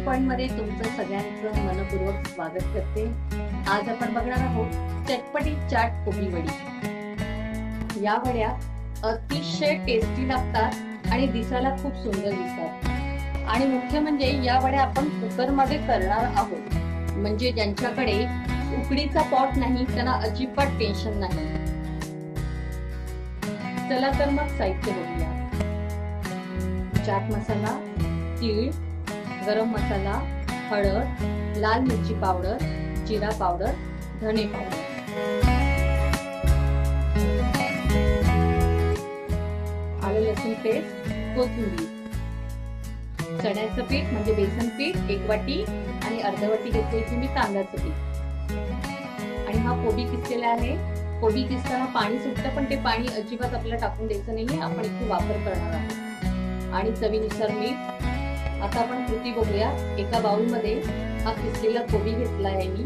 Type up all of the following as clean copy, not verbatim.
Point मध्ये तुमचं सगळ्यांचं मनपूर्वक स्वागत करते। आज आपण बघणार आहोत चटपटी चाट कोबी वडी। या वड्या अतिशय टेस्टी लागतात आणि दिसायला खूप सुंदर दिसतात आणि मुख्य म्हणजे या वड्या आपण कुकर मध्ये करणार आहोत, म्हणजे ज्यांच्याकडे उकडीचा पॉट नाही त्यांना अजिबात टेन्शन नाही। चला तर मग साहित्य बघूया। चाट मसाला, तीळ, गरम मसाला, हळद, लाल मिरची पावडर, जिरा पावडर, धने पावडर, आलं लसूण पेस्ट, कोथिंबीर, चण्याचं पीठ म्हणजे बेसन पीठ 1 वाटी आणि अर्धा वाटी घेतले मी तांदळाचं पीठ। आणि हा कोबी किसलेला आहे। कोबी किसताना पाणी सुटतं, पण ते पाणी अजिबात आपल्याला टाकून द्यायचं नाहीये, आपण इथे वापर करणार आहोत। आणि चवीनुसार मीठ। आता आपण कृती बघूया। एका बाउल मध्ये हा किसलेला कोबी घेतला आहे मी,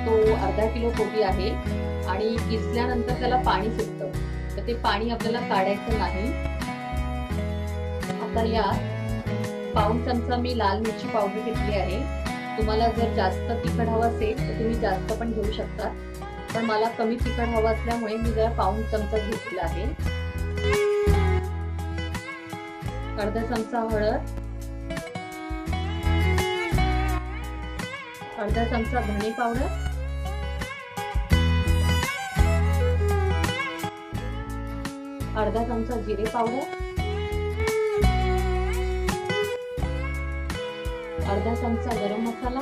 तो अर्धा किलो कोबी आहे आणि किसल्यानंतर त्याला पाणी सुटतं, तर ते पाणी आपल्याला काढायचं नाही। आता यात पाऊण चमचा मी लाल मिरची पावडर घेतली आहे। तुम्हाला जर जास्त तिखट हवं असेल तर तुम्ही जास्त पण घेऊ शकता, पण मला कमी तिखट हवं असल्यामुळे मी जरा पाऊण चमचा घेतला आहे। अर्धा चमचा हळद, अर्धा चमचा धने पावडर, अर्धा चमचा जिरे पावडर, अर्धा चमचा गरम मसाला,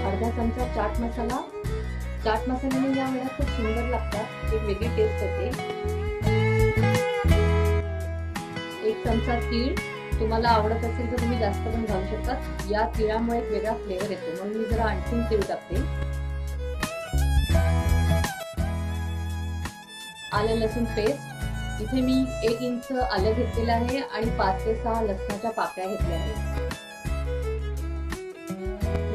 अर्धा चमचा चाट मसाला। चाट मसाल्याने या वेळेला खूप सुंदर लागतात, एक वेगळी टेस्ट येते। 1 चमचा तीळ, तुम्हाला आवडत असेल तर तुम्ही जास्त पण घालू शकता। या तिळामुळे एक वेगळा फ्लेवर येतो, म्हणून मी जरा आणखीन तीळ टाकते। आलं लसूण पेस्ट, इथे मी 1 इंच आलं घेतलेलं आहे आणि 5 ते 6 लसणाच्या पाकळ्या घेतल्या आहेत।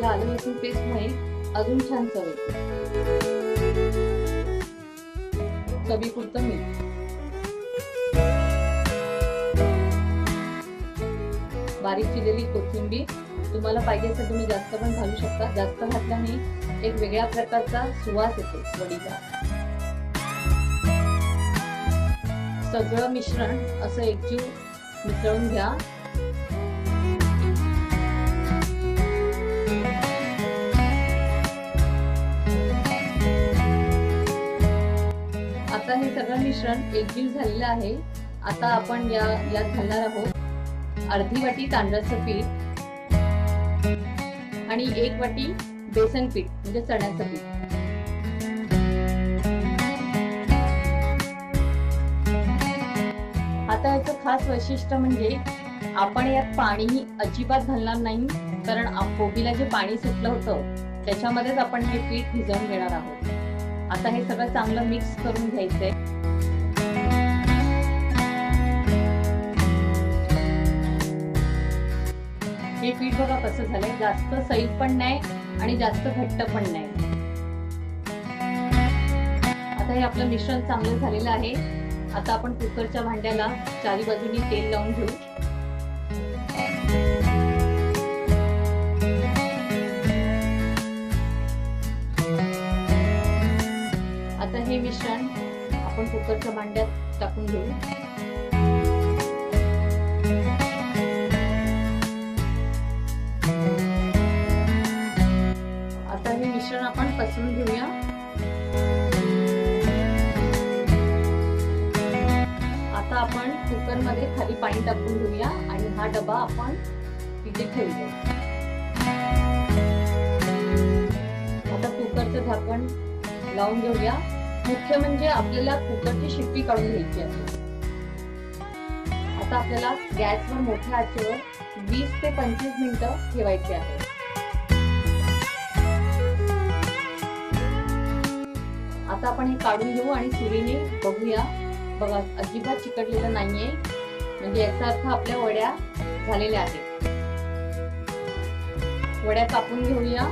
या आलं लसूण पेस्टमुळे अजून छान चव येते। चवीपुरतं मीठ, बारीक चिरलेली कोथिंबीर, तुम्हाला पाहिजे तर तुम्ही जास्त पण घालू शकता। जास्त घातल्याने एक वेगळ्या प्रकारचा सुवास येतो वडीचा। सगळं मिश्रण असं एकजीव मिसळून घ्या। आता हे सगळं मिश्रण एकजीव झालेलं आहे। आता आपण यात घालणार आहोत अर्धी वाटी तांदळाचं पीठ आणि 1 वाटी बेसन पीठ म्हणजे चण्याचं पीठ। आता याचं खास वैशिष्ट्य म्हणजे आपण यात पाणी अजिबात घालणार नाही, कारण कोबीला जे पाणी सुटलं होतं त्याच्यामध्येच आपण हे पीठ भिजवून घेणार आहोत। आता हे सगळं चांगलं मिक्स करून घ्यायचंय। हे पीठ बघा कसं झालंय, जास्त सैल पण नाही आणि जास्त घट्ट पण नाही। आता हे आपलं मिश्रण चांगलं झालेलं आहे। आता आपण कुकरच्या भांड्याला चारी बाजूनी तेल लावून घेऊ। आता हे मिश्रण आपण कुकरच्या भांड्यात टाकून घेऊ। आता हे मिश्रण आपण पसरून घेऊया। आता आपण कुकर मध्ये खाली पाणी टाकून घेऊया आणि हा डबा आपण तिथे ठेवूया। आता कुकरचं झाकण लावून घेऊया। मुख्य म्हणजे आपल्याला कुकरची शिट्टी काढून घ्यायची आहे। आता आपल्याला गॅसवर मोठ्या आचेवर 20 ते 25 मिनिटं ठेवायचे आहे। आता आपण हे काढून घेऊ आणि सुरीने बघूया। बघा अजिबात चिकटलेलं नाहीये, म्हणजे याचा अर्थ आपल्या वड्या झालेल्या आहेत। वड्या कापून घेऊया।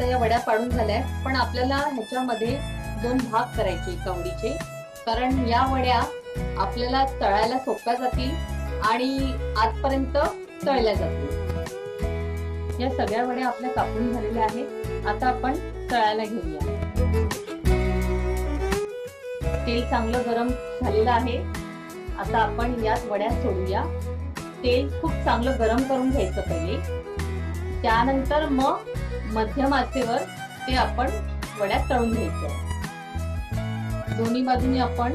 आता या वड्या पाडून झाल्या, पण आपल्याला ह्याच्यामध्ये 2 भाग करायचे कवडीचे, कारण या वड्या आपल्याला तळायला सोप्या जातील आणि आजपर्यंत तळल्या जातील. या सगळ्या वड्या आपल्या कापून झालेल्या आहेत. आता आपण तळायला घेऊया. तेल चांगलं गरम झालेलं आहे. आता आपण यात वड्या सोडूया. तेल खूप चांगलं गरम करून घ्यायचं पहिले, त्यानंतर मग मध्यम आचेवर ते आपण वड्या तळून घ्यायच्या. दोन्ही बाजूनी आपण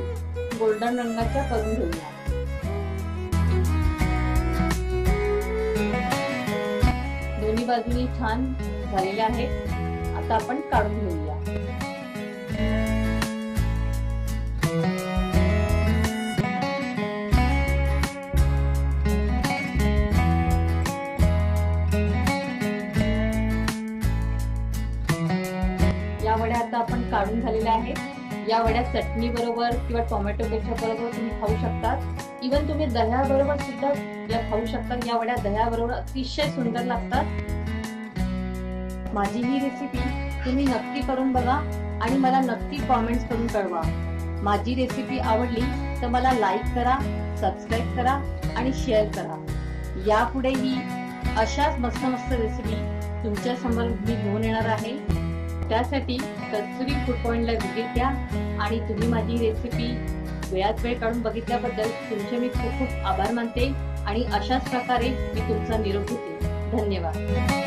गोल्डन रंगाच्या करून घेऊया. दोन्ही बाजूनी छान झालेल्या आहेत. आता आपण काढून घेऊया. या वड्या आता आपण काढून झालेल्या आहेत. या वड्या चटणी बरोबर किंवा टोमॅटो केचप बरोबर तुम्ही खाऊ शकतात. इव्हन तुम्ही दह्या बरोबर सुद्धा या खाऊ शकतात. या वड्या दह्या बरोबर अतिशय सुंदर लागतात. माझी ही रेसिपी तुम्ही नक्की करून बघा आणि मला नक्की कॉमेंट्स करून कळवा. माझी रेसिपी आवडली तर मला लाईक करा, सबस्क्राईब करा आणि शेअर करा. यापुढेही अशाच मस्त मस्त रेसिपी तुमच्या समोर मी घेऊन येणार आहे. त्यासाठी कस्तुरी फूड पॉइंटला व्हिजिट द्या आणि तुम्ही माझी रेसिपी वेळात वेळ काढून बघितल्याबद्दल तुमचे मी खूप खूप आभार मानते आणि अशाच प्रकारे मी तुमचा निरोप घेते. धन्यवाद.